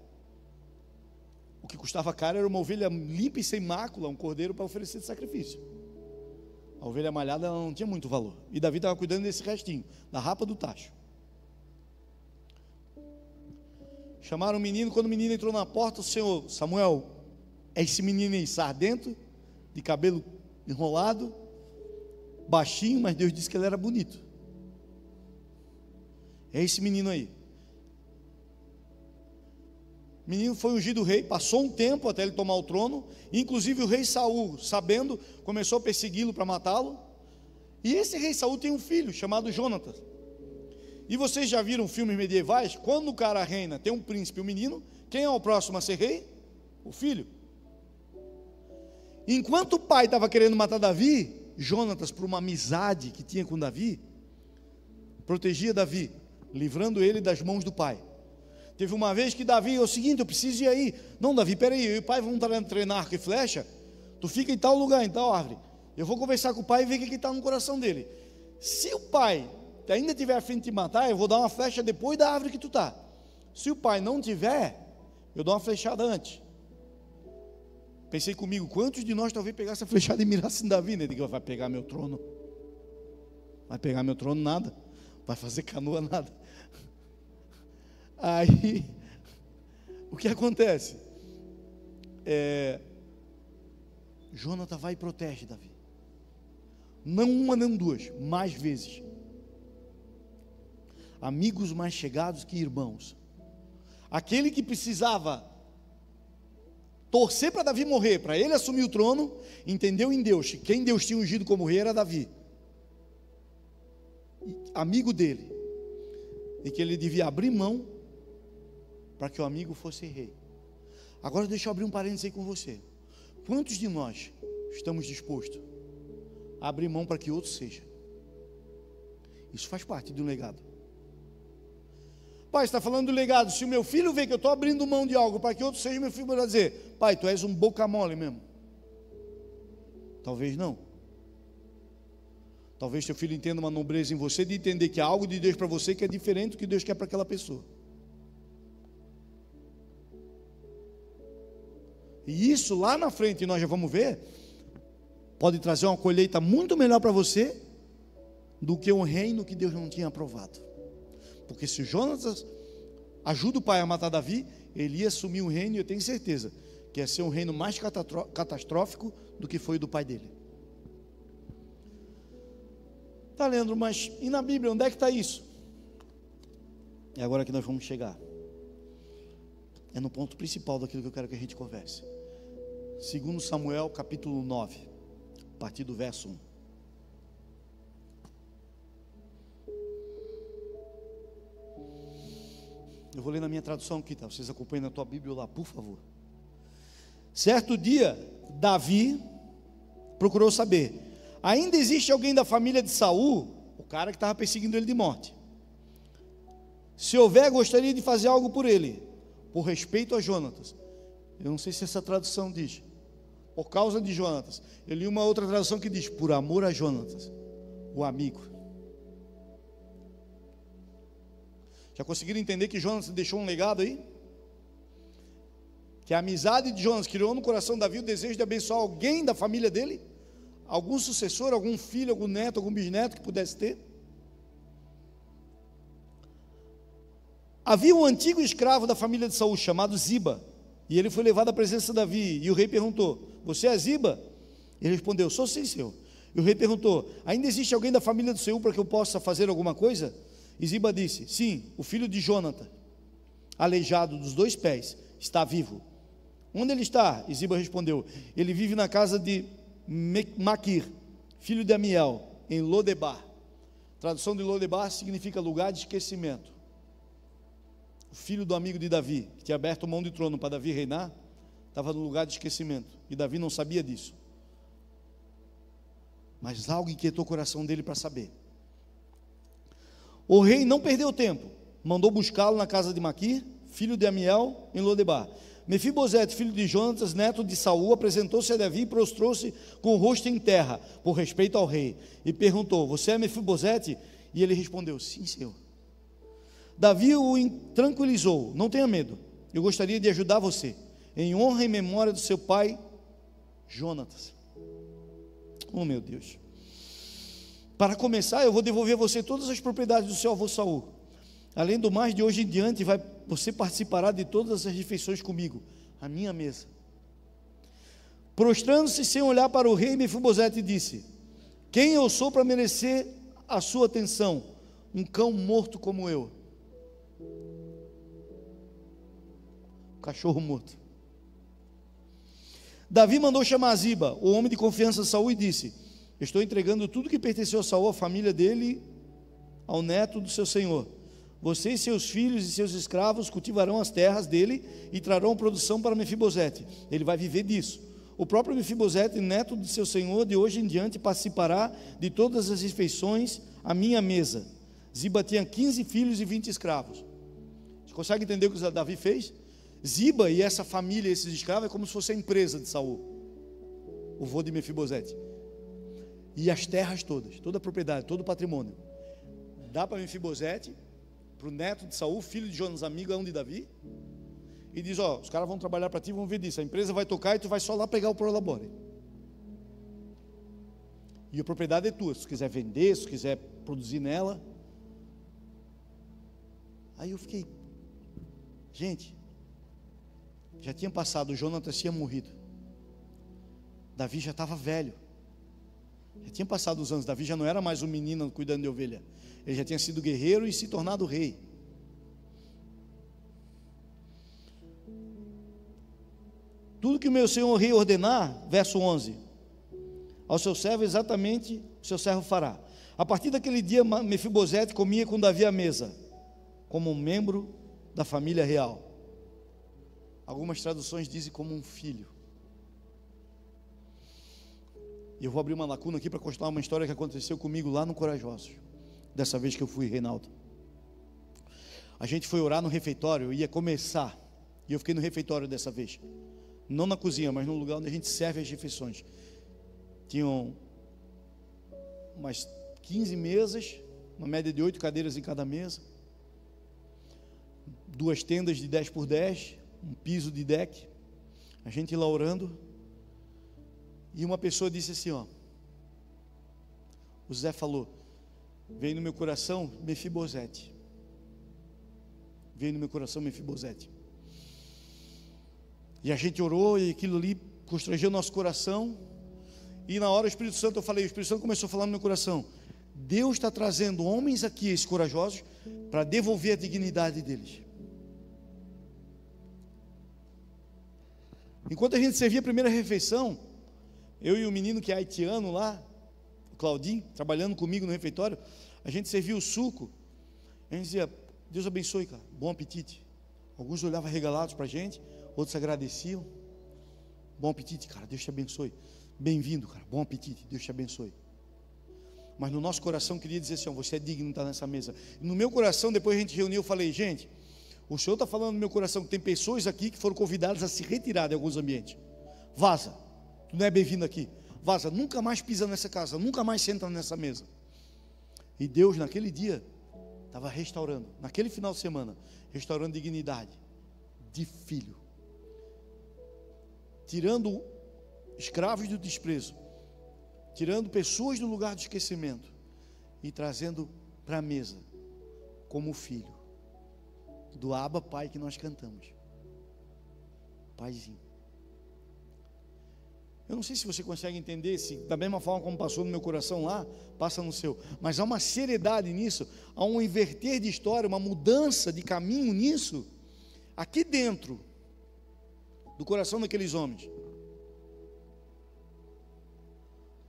o que custava caro era uma ovelha limpa e sem mácula, um cordeiro para oferecer de sacrifício. A ovelha malhada ela não tinha muito valor. E Davi estava cuidando desse restinho, da rapa do tacho. Chamaram o menino, quando o menino entrou na porta, o Senhor: Samuel, é esse menino aí, sardento, de cabelo enrolado, baixinho, mas Deus disse que ele era bonito. É esse menino aí. O menino foi ungido rei, passou um tempo até ele tomar o trono, inclusive o rei Saul, sabendo, começou a persegui-lo para matá-lo. E esse rei Saul tem um filho chamado Jonathan. E vocês já viram filmes medievais? Quando o cara reina, tem um príncipe e um menino, quem é o próximo a ser rei? O filho. Enquanto o pai estava querendo matar Davi, Jonatas, por uma amizade que tinha com Davi, protegia Davi, livrando ele das mãos do pai. Teve uma vez que Davi: é o seguinte, eu preciso ir aí. Não, Davi, peraí, eu e o pai vamos treinar arco e flecha, tu fica em tal lugar, em tal árvore, eu vou conversar com o pai e ver o que está no coração dele. Se o pai ainda tiver a fim de te matar, eu vou dar uma flecha depois da árvore que tu está. Se o pai não tiver, eu dou uma flechada antes. Pensei comigo, quantos de nós talvez pegasse a flechada e mirasse em Davi, né? Digo: vai pegar meu trono. Vai pegar meu trono nada, vai fazer canoa nada. Aí, o que acontece? Jonathan vai e protege Davi. Não uma, nem duas, mais vezes. Amigos mais chegados que irmãos. Aquele que precisava torcer para Davi morrer, para ele assumir o trono, entendeu em Deus que quem Deus tinha ungido como rei era Davi. Amigo dele. E que ele devia abrir mão para que o amigo fosse rei. Agora deixa eu abrir um parênteses aí com você. Quantos de nós estamos dispostos a abrir mão para que outro seja? Isso faz parte de um legado. Pai, está falando do legado. Se o meu filho vê que eu estou abrindo mão de algo para que outro seja, meu filho vai dizer: pai, tu és um boca mole mesmo. Talvez não. Talvez teu filho entenda uma nobreza em você de entender que há algo de Deus para você que é diferente do que Deus quer para aquela pessoa. E isso lá na frente, nós já vamos ver, pode trazer uma colheita muito melhor para você do que um reino que Deus não tinha aprovado. Porque se o Jonatas ajuda o pai a matar Davi, ele ia assumir um reino, e eu tenho certeza que ia ser um reino mais catastrófico do que foi o do pai dele. Tá, Leandro, mas e na Bíblia, onde é que está isso? É agora que nós vamos chegar. é no ponto principal daquilo que eu quero que a gente converse. 2 Samuel capítulo 9, a partir do verso 1. Eu vou ler na minha tradução aqui, tá? Vocês acompanhem na tua Bíblia lá, por favor. Certo dia, Davi procurou saber: ainda existe alguém da família de Saul, o cara que estava perseguindo ele de morte? Se houver, gostaria de fazer algo por ele, por respeito a Jonatas. Eu não sei se essa tradução diz por causa de Jonatas. Eu li uma outra tradução que diz por amor a Jonatas, o amigo. Já conseguiram entender que Jonatas deixou um legado aí? Que a amizade de Jonatas criou no coração de Davi o desejo de abençoar alguém da família dele? Algum sucessor, algum filho, algum neto, algum bisneto que pudesse ter? Havia um antigo escravo da família de Saul chamado Ziba, e ele foi levado à presença de Davi, e o rei perguntou: você é Ziba? Ele respondeu: sou sim, senhor. E o rei perguntou: ainda existe alguém da família do Senhor para que eu possa fazer alguma coisa? E Ziba disse: sim, o filho de Jonatã, aleijado dos 2 pés, está vivo. Onde ele está? E Ziba respondeu: ele vive na casa de Maquir, filho de Amiel, em Lodebar. Tradução de Lodebar significa lugar de esquecimento. O filho do amigo de Davi, que tinha aberto mão de trono para Davi reinar, estava no lugar de esquecimento, e Davi não sabia disso, mas algo inquietou o coração dele para saber. O rei não perdeu tempo, mandou buscá-lo na casa de Maquir, filho de Amiel, em Lodebar. Mefibosete, filho de Jonatas, neto de Saul, apresentou-se a Davi e prostrou-se com o rosto em terra, por respeito ao rei, e perguntou: você é Mefibosete? E ele respondeu: sim, senhor. Davi o tranquilizou: não tenha medo, eu gostaria de ajudar você, em honra e memória do seu pai Jonatas. Oh meu Deus. Para começar, eu vou devolver a você todas as propriedades do seu avô Saul. Além do mais, de hoje em diante, você participará de todas as refeições comigo, à minha mesa. Prostrando-se sem olhar para o rei, Mefibosete disse: quem eu sou para merecer a sua atenção? Um cão morto como eu. Um cachorro morto. Davi mandou chamar Ziba, o homem de confiança de Saul, e disse: estou entregando tudo que pertenceu a Saul, a família dele, ao neto do seu senhor. Você e seus filhos e seus escravos cultivarão as terras dele e trarão produção para Mefibosete. Ele vai viver disso. O próprio Mefibosete, neto de seu senhor, de hoje em diante participará de todas as refeições à minha mesa. Ziba tinha 15 filhos e 20 escravos. Você consegue entender o que Davi fez? Ziba e essa família, esses escravos, é como se fosse a empresa de Saul, o vô de Mefibosete. E as terras todas, toda a propriedade, todo o patrimônio, dá para Mefibosete, para o neto de Saul, filho de Jonas, amigo de Davi, e diz: ó, os caras vão trabalhar para ti, vão ver disso, a empresa vai tocar e tu vai só lá pegar o prolabore. E a propriedade é tua, se tu quiser vender, se tu quiser produzir nela. Aí eu fiquei, gente, já tinha passado, o Jonatas tinha morrido, Davi já estava velho, já tinha passado os anos, Davi já não era mais um menino cuidando de ovelha, ele já tinha sido guerreiro e se tornado rei. Tudo que o meu senhor rei ordenar, verso 11, ao seu servo exatamente o seu servo fará. A partir daquele dia, Mefibosete comia com Davi à mesa, como um membro da família real. Algumas traduções dizem como um filho. E eu vou abrir uma lacuna aqui para contar uma história que aconteceu comigo lá no Corajosos, dessa vez que eu fui, Reinaldo. A gente foi orar no refeitório, eu ia começar, e eu fiquei no refeitório dessa vez, não na cozinha, mas no lugar onde a gente serve as refeições. Tinham umas 15 mesas, uma média de 8 cadeiras em cada mesa, 2 tendas de 10 por 10, um piso de deck, a gente lá orando, e uma pessoa disse assim, ó, o Zé falou, veio no meu coração Mefibosete, veio no meu coração Mefibosete, e a gente orou, e aquilo ali constrangeu o nosso coração, e na hora o Espírito Santo, eu falei, o Espírito Santo começou a falar no meu coração, Deus está trazendo homens aqui, esses corajosos, para devolver a dignidade deles. Enquanto a gente servia a primeira refeição, eu e o menino que é haitiano lá, o Claudinho, trabalhando comigo no refeitório, a gente servia o suco. A gente dizia: Deus abençoe, cara, bom apetite. Alguns olhavam regalados para a gente, outros agradeciam. Bom apetite, cara, Deus te abençoe. Bem-vindo, cara, bom apetite, Deus te abençoe. Mas no nosso coração queria dizer assim: você é digno de estar nessa mesa. E no meu coração, depois a gente reuniu, eu falei: gente, o Senhor está falando no meu coração que tem pessoas aqui que foram convidadas a se retirar de alguns ambientes. Vaza, tu não é bem-vindo aqui. Vaza, nunca mais pisa nessa casa, nunca mais senta nessa mesa. E Deus naquele dia estava restaurando, naquele final de semana, restaurando dignidade de filho, tirando escravos do desprezo, tirando pessoas do lugar do esquecimento e trazendo para a mesa como filho do Abba Pai que nós cantamos. Paizinho. Eu não sei se você consegue entender, se da mesma forma como passou no meu coração lá, passa no seu, mas há uma seriedade nisso, há um inverter de história, uma mudança de caminho nisso, aqui dentro do coração daqueles homens,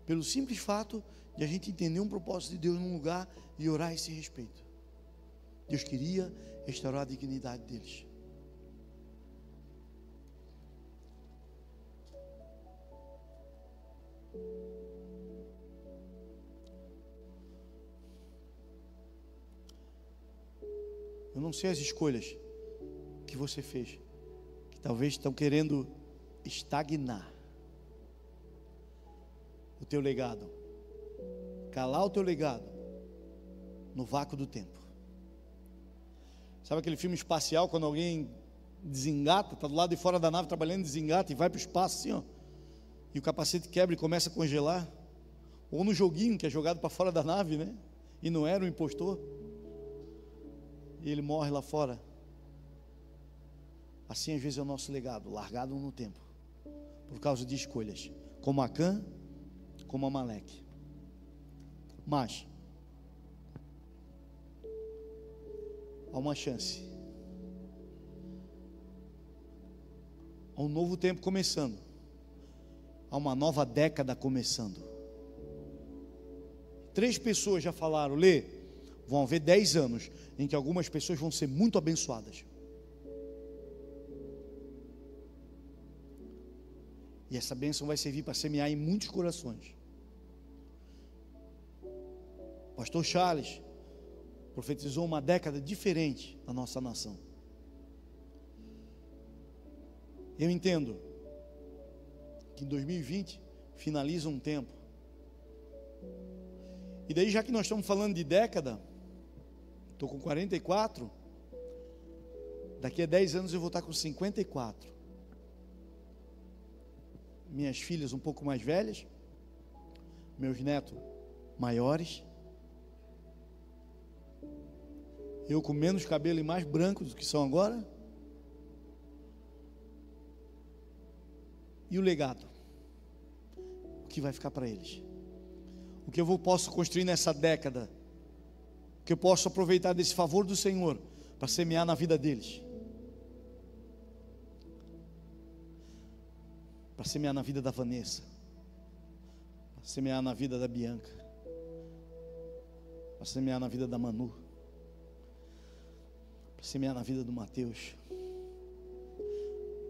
pelo simples fato de a gente entender um propósito de Deus num lugar e orar a esse respeito. Deus queria restaurar a dignidade deles. Eu não sei as escolhas que você fez, que talvez estão querendo estagnar o teu legado, calar o teu legado no vácuo do tempo. Sabe aquele filme espacial, quando alguém desengata, está do lado de fora da nave trabalhando, desengata e vai para o espaço assim, ó, e o capacete quebra e começa a congelar? Ou no joguinho que é jogado para fora da nave, né? E não era um impostor, e ele morre lá fora. Assim às vezes é o nosso legado, largado no tempo, por causa de escolhas, como Acã, como Amaleque. Mas há uma chance, há um novo tempo começando, há uma nova década começando. 3 pessoas já falaram: Lê, vão haver 10 anos em que algumas pessoas vão ser muito abençoadas. E essa bênção vai servir para semear em muitos corações. Pastor Charles profetizou uma década diferente na nossa nação. Eu entendo que em 2020 finaliza um tempo. E daí, já que nós estamos falando de década, estou com 44, daqui a 10 anos eu vou estar com 54. Minhas filhas um pouco mais velhas, meus netos maiores, eu com menos cabelo e mais brancos do que são agora. E o legado, o que vai ficar para eles? O que eu posso construir nessa década, o que eu posso aproveitar desse favor do Senhor para semear na vida deles, para semear na vida da Vanessa, para semear na vida da Bianca, para semear na vida da Manu, para semear na vida do Mateus,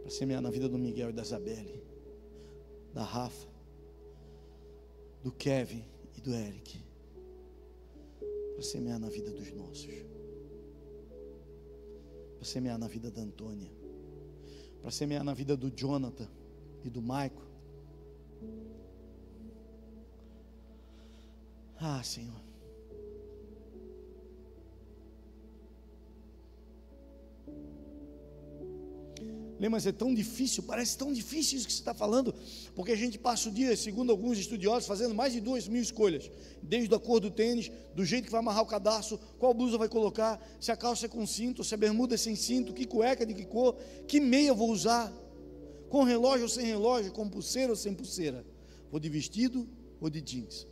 para semear na vida do Miguel e da Isabelle, da Rafa, do Kevin e do Eric, para semear na vida dos nossos, para semear na vida da Antônia, para semear na vida do Jonathan e do Maico. Ah, Senhor, mas é tão difícil, parece tão difícil isso que você está falando, porque a gente passa o dia, segundo alguns estudiosos, fazendo mais de 2.000 escolhas, desde a cor do tênis, do jeito que vai amarrar o cadarço, qual blusa vai colocar, se a calça é com cinto, se a bermuda é sem cinto, que cueca de que cor, que meia vou usar, com relógio ou sem relógio, com pulseira ou sem pulseira, vou de vestido ou de jeans.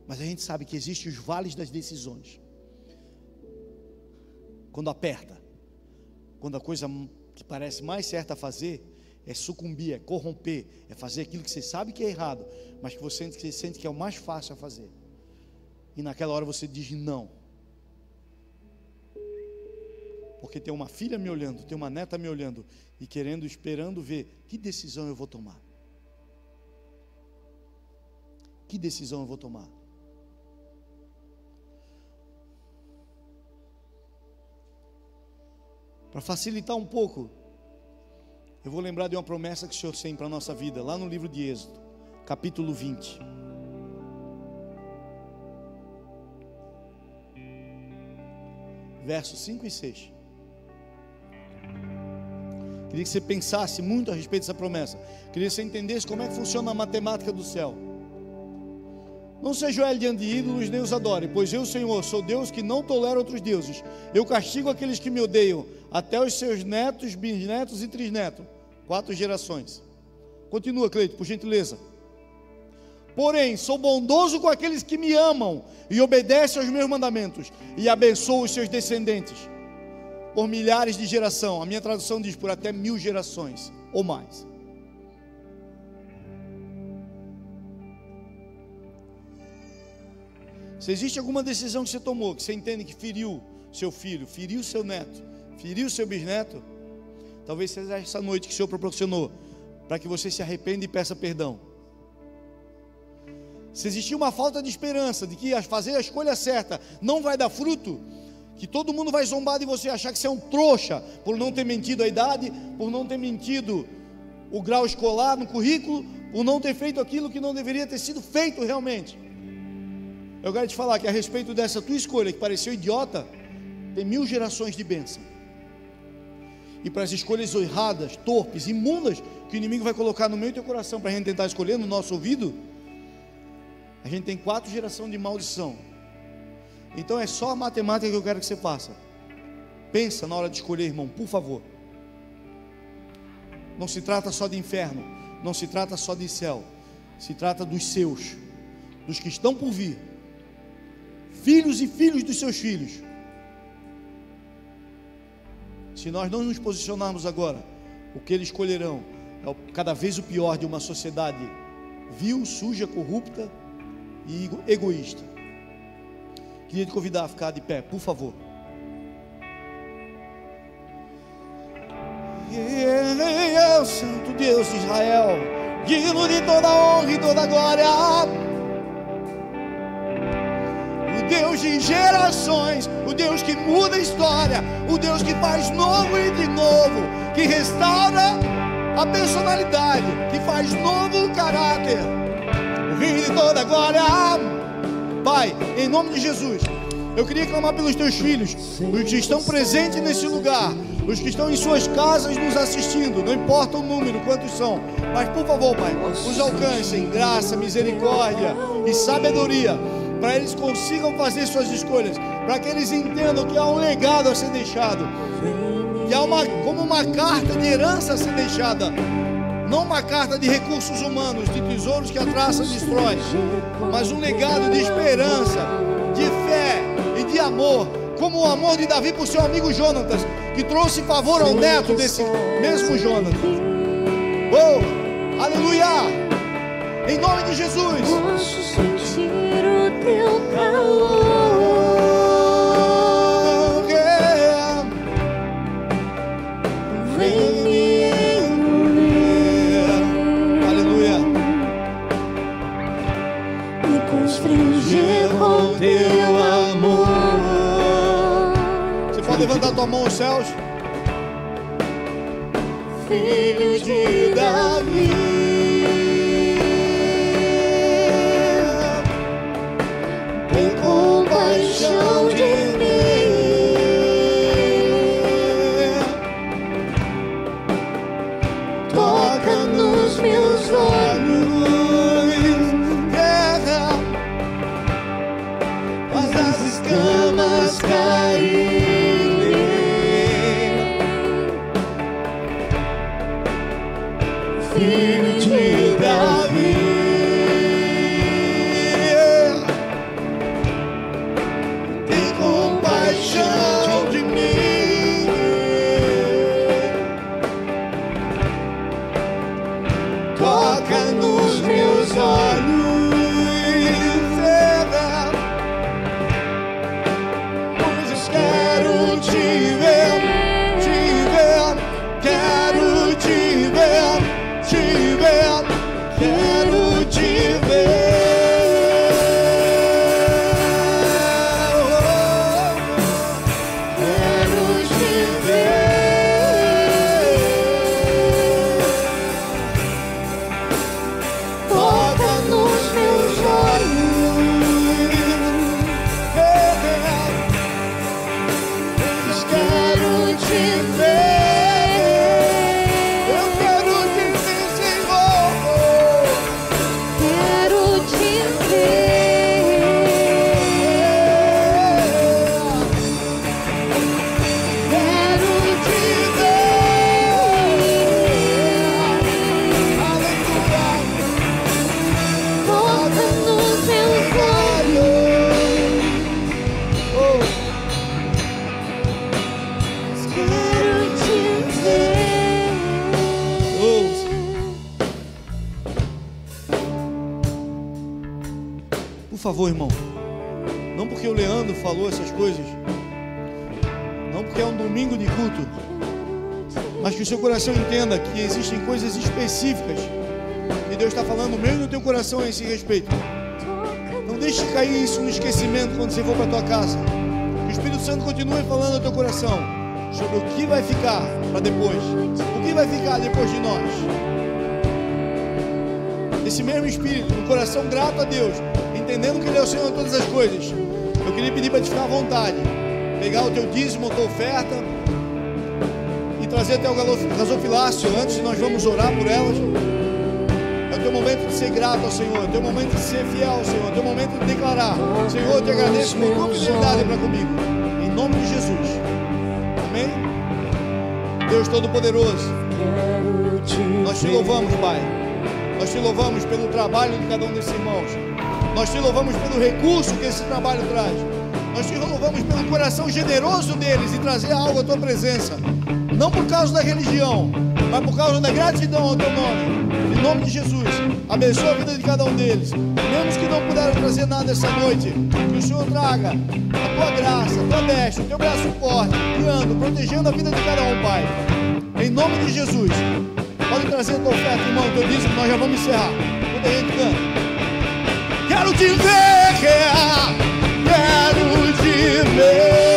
Mas a gente sabe que existem os vales das decisões. Quando aperta, quando a coisa que parece mais certa a fazer é sucumbir, é corromper, é fazer aquilo que você sabe que é errado, mas que você sente que é o mais fácil a fazer. E naquela hora você diz não. Porque tem uma filha me olhando, tem uma neta me olhando e querendo, esperando ver que decisão eu vou tomar. Que decisão eu vou tomar? Para facilitar um pouco, eu vou lembrar de uma promessa que o Senhor tem para a nossa vida, lá no livro de Êxodo, capítulo 20. Versos 5 e 6. Queria que você pensasse muito a respeito dessa promessa. Queria que você entendesse como é que funciona a matemática do céu. Não se ajoelhe diante de ídolos, nem os adore, pois eu, Senhor, sou Deus que não tolera outros deuses. Eu castigo aqueles que me odeiam, até os seus netos, bisnetos e trisnetos. 4 gerações. Continua, Cleito, por gentileza. Porém, sou bondoso com aqueles que me amam e obedecem aos meus mandamentos, e abençoo os seus descendentes por milhares de gerações. A minha tradução diz por até 1000 gerações ou mais. Se existe alguma decisão que você tomou, que você entende que feriu seu filho, feriu seu neto, feriu seu bisneto, talvez seja essa noite que o Senhor proporcionou, para que você se arrependa e peça perdão. Se existir uma falta de esperança, de que fazer a escolha certa não vai dar fruto, que todo mundo vai zombar de você, achar que você é um trouxa, por não ter mentido a idade, por não ter mentido o grau escolar no currículo, por não ter feito aquilo que não deveria ter sido feito realmente. Eu quero te falar que a respeito dessa tua escolha, que pareceu idiota, tem 1000 gerações de bênção. E para as escolhas erradas, torpes, imundas, que o inimigo vai colocar no meio do teu coração, para a gente tentar escolher no nosso ouvido, a gente tem 4 gerações de maldição. Então é só a matemática que eu quero que você faça. Pensa na hora de escolher, irmão, por favor. Não se trata só de inferno, não se trata só de céu, se trata dos seus, dos que estão por vir, filhos e filhos dos seus filhos. Se nós não nos posicionarmos agora, o que eles escolherão é cada vez o pior de uma sociedade vil, suja, corrupta e egoísta. Queria te convidar a ficar de pé, por favor. O Santo Deus de Israel, digno de toda honra e toda glória, o Deus de gerações, o Deus que muda a história, o Deus que faz novo e de novo, que restaura a personalidade, que faz novo o caráter, o Rei de toda glória. Pai, em nome de Jesus, eu queria clamar pelos teus filhos, os que estão presentes nesse lugar, os que estão em suas casas nos assistindo, não importa o número, quantos são, mas por favor, Pai, os alcancem graça, misericórdia e sabedoria, para eles consigam fazer suas escolhas, para que eles entendam que há um legado a ser deixado, que há como uma carta de herança a ser deixada, não uma carta de recursos humanos, de tesouros que a traça destrói, mas um legado de esperança, de fé e de amor, como o amor de Davi por seu amigo Jonatas, que trouxe favor ao neto desse mesmo Jonatas. Oh, aleluia! Em nome de Jesus. Posso sentir o teu calor. Vem me envolver. Aleluia. Me constranger com teu amor. Você pode levantar tua mão aos céus. Filho de Davi, tem compaixão de mim. Toca nos meus olhos, Faz as escamas caírem. filho favor, irmão, não porque o Leandro falou essas coisas, não porque é um domingo de culto, mas que o seu coração entenda que existem coisas específicas que Deus está falando no meio do teu coração a esse respeito. Não deixe cair isso no esquecimento quando você for para a tua casa. Que o Espírito Santo continue falando ao teu coração sobre o que vai ficar para depois, o que vai ficar depois de nós. Esse mesmo Espírito, um coração grato a Deus, entendendo que Ele é o Senhor de todas as coisas. Eu queria pedir para te ficar à vontade, pegar o teu dízimo, a tua oferta e trazer até o gasofilácio. Antes nós vamos orar por elas. É o teu momento de ser grato ao Senhor, é o teu momento de ser fiel ao Senhor, é o teu momento de declarar: Senhor, eu te agradeço por tua fidelidade para comigo, em nome de Jesus. Amém? Deus Todo-Poderoso, nós te louvamos, Pai. Nós te louvamos pelo trabalho de cada um desses irmãos. Nós te louvamos pelo recurso que esse trabalho traz. Nós te louvamos pelo coração generoso deles em trazer algo à tua presença. Não por causa da religião, mas por causa da gratidão ao teu nome. Em nome de Jesus, abençoa a vida de cada um deles. Mesmo que não puderam trazer nada essa noite, que o Senhor traga a tua graça, a tua destra, o teu braço forte, guiando, protegendo a vida de cada um, Pai. Em nome de Jesus. Pode trazer a tua oferta, irmão, teu dízimo, nós já vamos encerrar. Quando a gente canta. Quero te ver, quero te ver.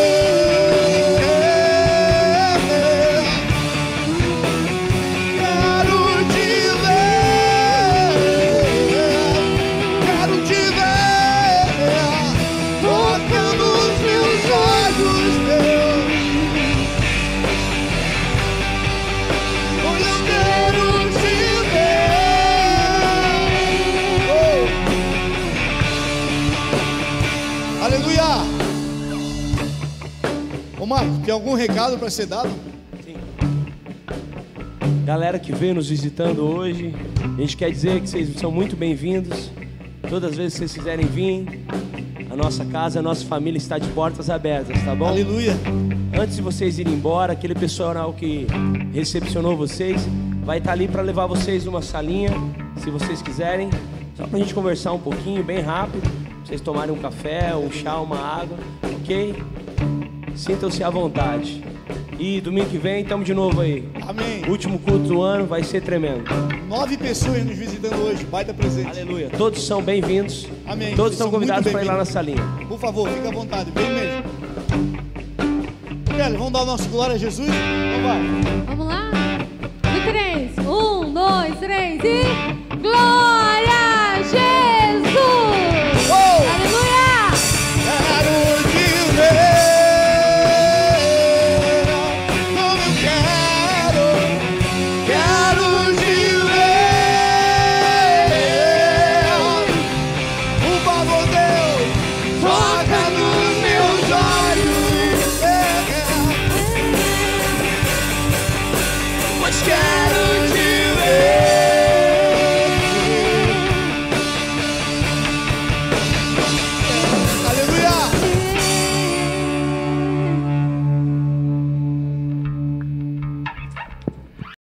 Ô Marco, tem algum recado para ser dado? Sim. Galera que veio nos visitando hoje, a gente quer dizer que vocês são muito bem-vindos. Todas as vezes que vocês quiserem vir, a nossa casa, a nossa família está de portas abertas, tá bom? Aleluia. Antes de vocês irem embora, aquele pessoal que recepcionou vocês vai estar ali para levar vocês numa salinha, se vocês quiserem, só para a gente conversar um pouquinho, bem rápido, pra vocês tomarem um café, um chá, uma água, ok? Sintam-se à vontade. E domingo que vem, estamos de novo aí. Amém. O último culto do ano vai ser tremendo. 9 pessoas nos visitando hoje, baita presente. Aleluia. Todos são bem-vindos. Amém. Todos estão convidados para ir lá na salinha. Por favor, fique à vontade, bem mesmo. Kelly, vamos dar o nosso glória a Jesus? Então vai. Vamos lá? De 3. 1, 2, 3 e...